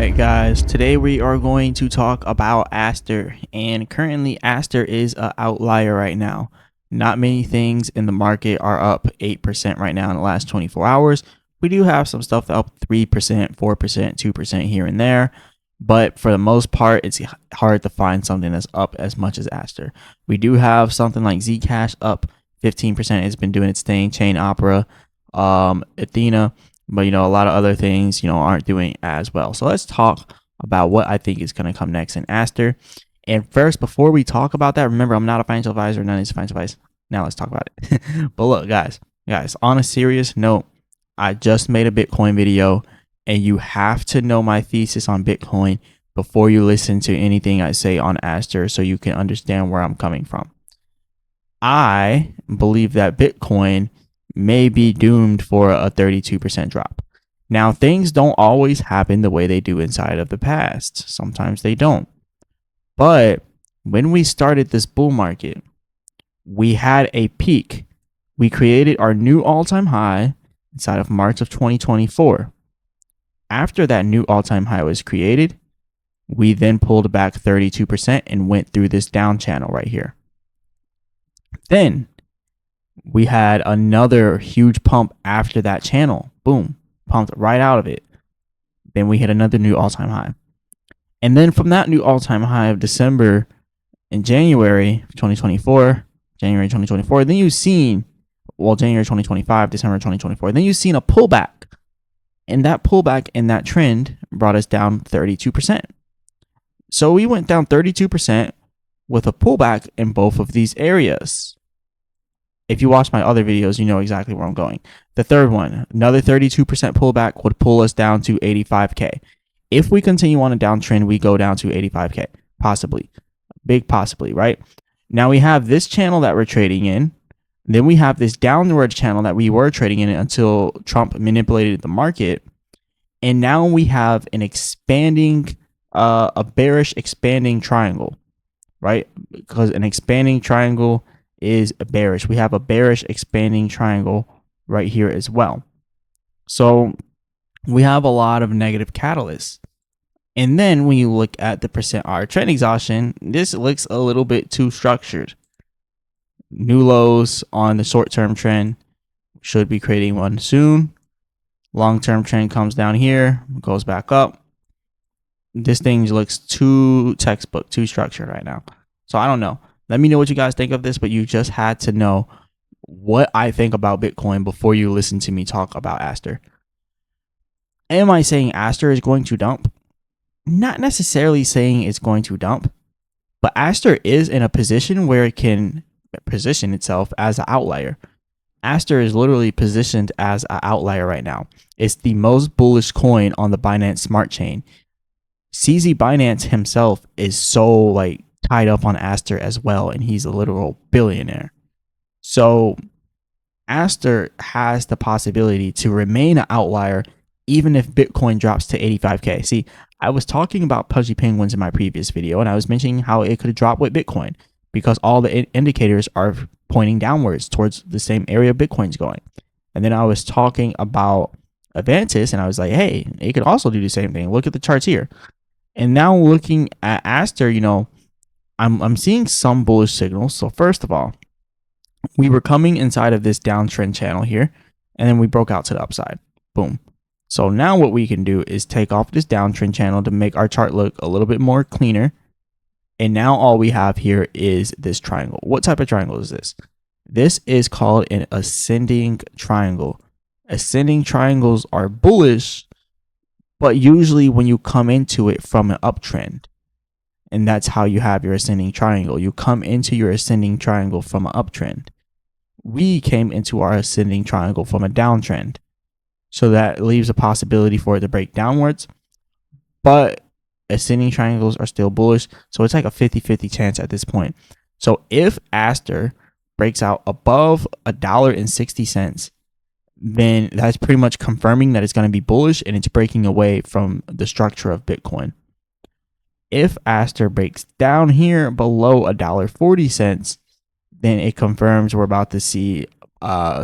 Alright guys, today we are going to talk about ASTER, and currently ASTER is an outlier right now. Not many things in the market are up 8% right now in the last 24 hours. We do have some stuff up 3%, 4%, 2% here and there, but for the most part it's hard to find something that's up as much as ASTER. We do have something like Zcash up 15%. It's been doing its thing. Chain Opera, Athena, but a lot of other things aren't doing as well. So let's talk about what I think is going to come next in ASTER. And first, before we talk about that, remember, I'm not a financial advisor. None of these financial advice. Now let's talk about it. But look, guys, on a serious note, I just made a Bitcoin video, and you have to know my thesis on Bitcoin before you listen to anything I say on ASTER, so you can understand where I'm coming from. I believe that Bitcoin may be doomed for a 32% drop. Now, things don't always happen the way they do inside of the past. Sometimes they don't. But when we started this bull market, we had a peak. We created our new all-time high inside of March of 2024. After that new all-time high was created, we then pulled back 32% and went through this down channel right here. Then we had another huge pump after that channel. Boom, pumped right out of it. Then we hit another new all-time high. And then from that new all-time high of December and January 2024, then you've seen, January 2025, December 2024, then you've seen a pullback. And that pullback in that trend brought us down 32%. So we went down 32% with a pullback in both of these areas. If you watch my other videos, you know exactly where I'm going. The third one, another 32% pullback would pull us down to 85K. If we continue on a downtrend, we go down to 85K, possibly, big possibly, right? Now we have this channel that we're trading in. Then we have this downward channel that we were trading in until Trump manipulated the market. And now we have an expanding, a bearish expanding triangle, right? Because an expanding triangle is bearish. We have a bearish expanding triangle right here as well. So we have a lot of negative catalysts. And then when you look at the percent R trend exhaustion, this looks a little bit too structured. New lows on the short-term trend, should be creating one soon. Long-term trend comes down here, goes back up. This thing looks too textbook, too structured right now. So I don't know. Let me know what you guys think of this, but you just had to know what I think about Bitcoin before you listen to me talk about ASTER. Am I saying ASTER is going to dump? Not necessarily saying it's going to dump, but ASTER is in a position where it can position itself as an outlier. ASTER is literally positioned as an outlier right now. It's the most bullish coin on the Binance Smart Chain. CZ Binance himself is so tied up on ASTER as well, and he's a literal billionaire. So ASTER has the possibility to remain an outlier even if Bitcoin drops to 85K. See, I was talking about pudgy penguins in my previous video, and I was mentioning how it could drop with Bitcoin because all the indicators are pointing downwards towards the same area Bitcoin's going. And then I was talking about Avantis, and I was like, hey, it could also do the same thing. Look at the charts here. And now looking at ASTER, I'm seeing some bullish signals. So first of all, we were coming inside of this downtrend channel here, and then we broke out to the upside. Boom. So now what we can do is take off this downtrend channel to make our chart look a little bit more cleaner. And now all we have here is this triangle. What type of triangle is this? This is called an ascending triangle. Ascending triangles are bullish, but usually when you come into it from an uptrend. And that's how you have your ascending triangle. You come into your ascending triangle from an uptrend. We came into our ascending triangle from a downtrend. So that leaves a possibility for it to break downwards. But ascending triangles are still bullish. So it's like a 50-50 chance at this point. So if ASTER breaks out above $1.60, then that's pretty much confirming that it's going to be bullish and it's breaking away from the structure of Bitcoin. If ASTER breaks down here below $1.40, then it confirms we're about to see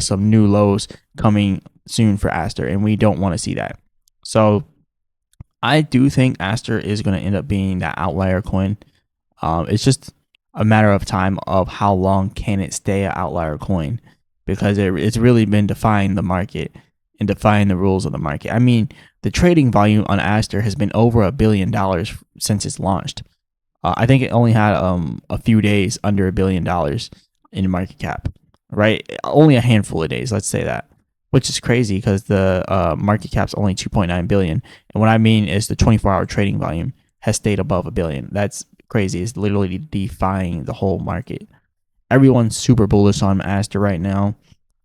some new lows coming soon for ASTER, and we don't want to see that. So I do think Aster is going to end up being that outlier coin. It's just a matter of time of how long can it stay an outlier coin, because it's really been defying the market and defying the rules of the market. I mean, the trading volume on Aster has been over $1 billion since it's launched. I think it only had a few days under $1 billion in market cap, right? Only a handful of days, let's say that, which is crazy because the market cap's only 2.9 billion. And what I mean is the 24-hour trading volume has stayed above a billion. That's crazy. It's literally defying the whole market. Everyone's super bullish on Aster right now.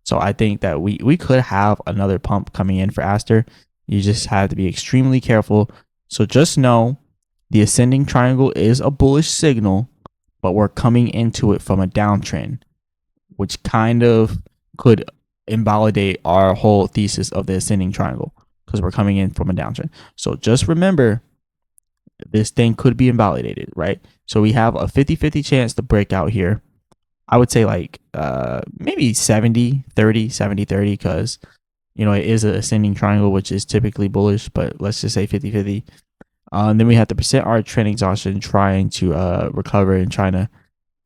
So I think that we could have another pump coming in for Aster. You just have to be extremely careful. So just know the ascending triangle is a bullish signal, but we're coming into it from a downtrend, which kind of could invalidate our whole thesis of the ascending triangle because we're coming in from a downtrend. So just remember, this thing could be invalidated, right? So we have a 50-50 chance to break out here. I would say like maybe 70-30, 70-30, because it is an ascending triangle, which is typically bullish, but let's just say 50-50. And then we have the percent R trend exhaustion trying to recover and trying to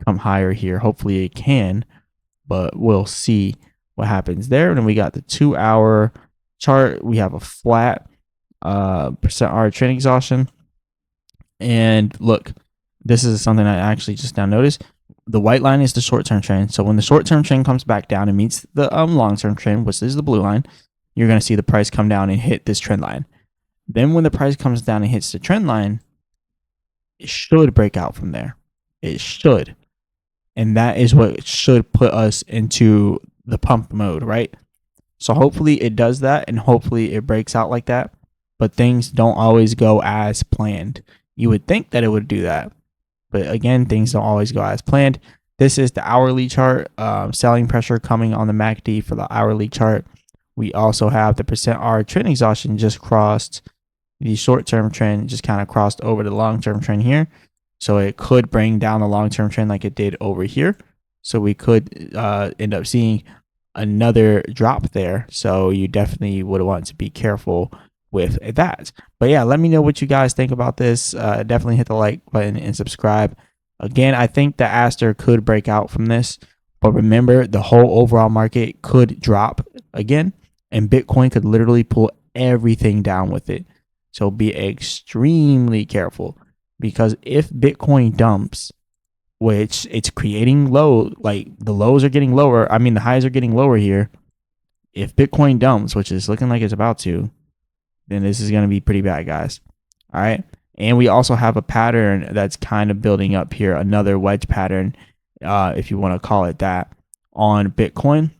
come higher here. Hopefully it can, but we'll see what happens there. And then we got the 2-hour chart. We have a flat percent R trend exhaustion. And look, this is something I actually just now noticed. The white line is the short-term trend. So when the short-term trend comes back down and meets the long-term trend, which is the blue line, you're going to see the price come down and hit this trend line. Then when the price comes down and hits the trend line, it should break out from there. It should. And that is what should put us into the pump mode, right? So hopefully it does that, and hopefully it breaks out like that. But things don't always go as planned. You would think that it would do that, but again, things don't always go as planned. This is the hourly chart. Selling pressure coming on the MACD for the hourly chart. We also have the percent R trend exhaustion just crossed the short-term trend, just kind of crossed over the long-term trend here. So it could bring down the long-term trend like it did over here. So we could end up seeing another drop there. So you definitely would want to be careful with that. But yeah, let me know what you guys think about this. Definitely hit the like button and subscribe. Again, I think the Aster could break out from this, but remember, the whole overall market could drop again, and Bitcoin could literally pull everything down with it. So be extremely careful, because if Bitcoin dumps, which it's creating low, like the lows are getting lower, I mean the highs are getting lower here. If Bitcoin dumps, which is looking like it's about to, then this is going to be pretty bad, guys. All right. And we also have a pattern that's kind of building up here, another wedge pattern, if you want to call it that, on Bitcoin.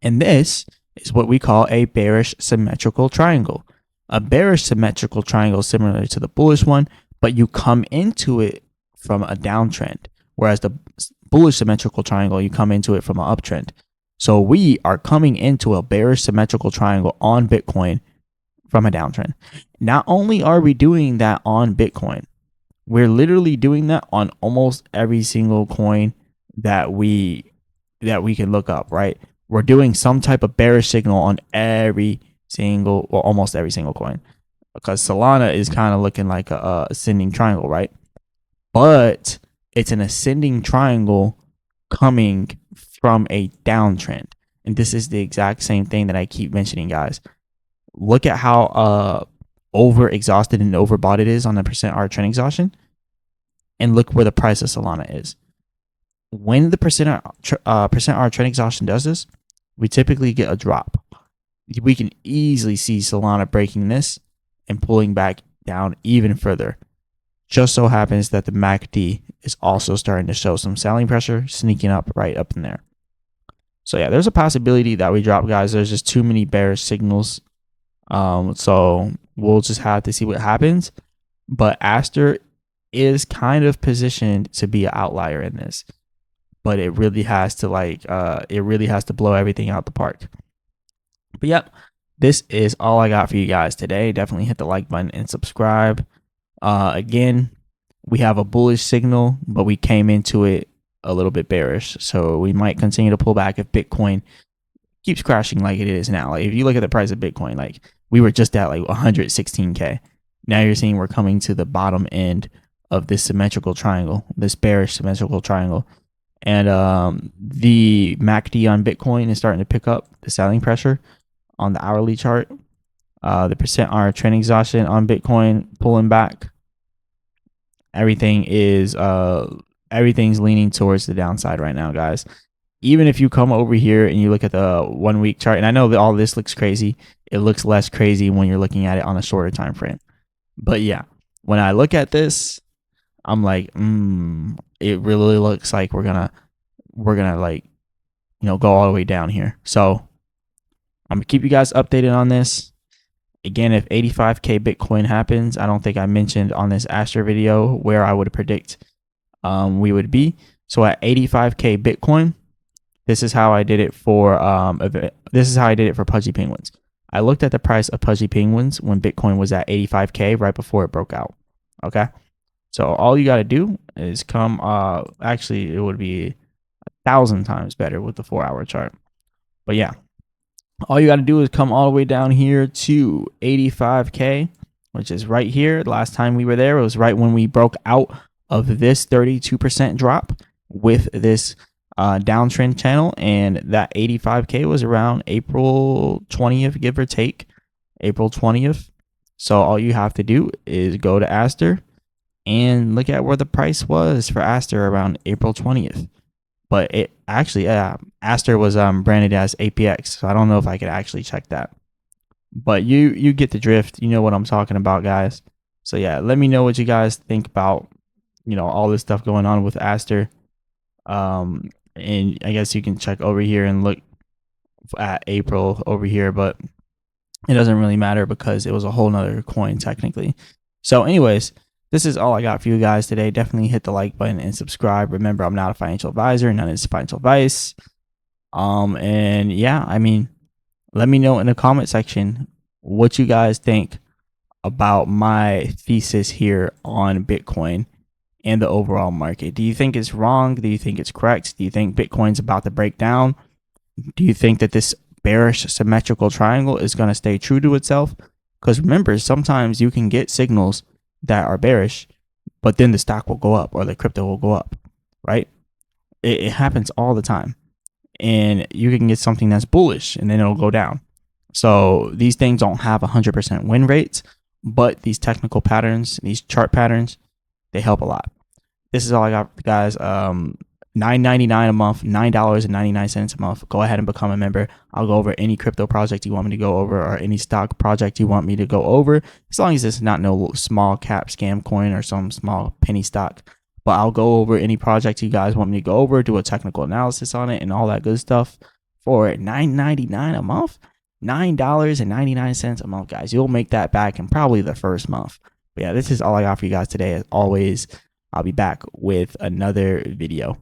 And this is what we call a bearish symmetrical triangle. A bearish symmetrical triangle is similar to the bullish one, but you come into it from a downtrend, whereas the bullish symmetrical triangle, you come into it from an uptrend. So we are coming into a bearish symmetrical triangle on Bitcoin from a downtrend. Not only are we doing that on Bitcoin, we're literally doing that on almost every single coin that we can look up, right? We're doing some type of bearish signal on every single, or almost every single coin, because Solana is kind of looking like a ascending triangle, right? But it's an ascending triangle coming from a downtrend. And this is the exact same thing that I keep mentioning, guys. Look at how over exhausted and overbought it is on the percent R trend exhaustion, and look where the price of Solana is. When the percent R trend exhaustion does this, we typically get a drop. We can easily see Solana breaking this and pulling back down even further. Just so happens that the MACD is also starting to show some selling pressure, sneaking up right up in there. So yeah, there's a possibility that we drop, guys. There's just too many bearish signals. So we'll just have to see what happens. But Aster is kind of positioned to be an outlier in this, but it really has to blow everything out the park. But yep, this is all I got for you guys today. Definitely hit the like button and subscribe. Again, we have a bullish signal, but we came into it a little bit bearish. So we might continue to pull back if Bitcoin keeps crashing like it is now. Like if you look at the price of Bitcoin, like we were just at like 116K. Now you're seeing we're coming to the bottom end of this symmetrical triangle, this bearish symmetrical triangle. And the MACD on Bitcoin is starting to pick up the selling pressure on the hourly chart. The percent R trend exhaustion on Bitcoin pulling back. Everything's leaning towards the downside right now, guys. Even if you come over here and you look at the 1 week chart, and I know that all this looks crazy, it looks less crazy when you're looking at it on a shorter time frame. But yeah, when I look at this, I'm like, it really looks like we're gonna like, go all the way down here. So I'm gonna keep you guys updated on this. Again, if 85K Bitcoin happens, I don't think I mentioned on this ASTER video where I would predict we would be. So at 85K Bitcoin, this is how I did it for Pudgy Penguins. I looked at the price of Pudgy Penguins when Bitcoin was at 85K right before it broke out. Okay. So all you got to do is come, actually it would be 1,000 times better with the 4-hour chart. But yeah, all you got to do is come all the way down here to 85K, which is right here. Last time we were there, it was right when we broke out of this 32% drop with this downtrend channel, and that 85K was around April 20th, give or take, April 20th. So all you have to do is go to ASTER and look at where the price was for ASTER around April 20th. But it actually, ASTER was branded as APX, so I don't know if I could actually check that. But you get the drift. You know what I'm talking about, guys. So yeah, let me know what you guys think about, all this stuff going on with ASTER. And I guess you can check over here and look at April over here, but it doesn't really matter because it was a whole nother coin technically. So anyways, this is all I got for you guys today. Definitely hit the like button and subscribe. Remember, I'm not a financial advisor. None of this is financial advice. And yeah, let me know in the comment section what you guys think about my thesis here on Bitcoin and the overall market. Do you think it's wrong? Do you think it's correct? Do you think Bitcoin's about to break down? Do you think that this bearish symmetrical triangle is going to stay true to itself? Because remember, sometimes you can get signals that are bearish, but then the stock will go up or the crypto will go up, right? It happens all the time. And you can get something that's bullish and then it'll go down. So these things don't have 100% win rates, but these technical patterns, these chart patterns, they help a lot. This is all I got, guys. $9.99 a month, $9.99 a month. Go ahead and become a member. I'll go over any crypto project you want me to go over or any stock project you want me to go over, as long as it's not no small cap scam coin or some small penny stock. But I'll go over any project you guys want me to go over, do a technical analysis on it and all that good stuff for $9.99 a month. $9.99 a month, guys. You'll make that back in probably the first month. But yeah, this is all I got for you guys today. As always, I'll be back with another video.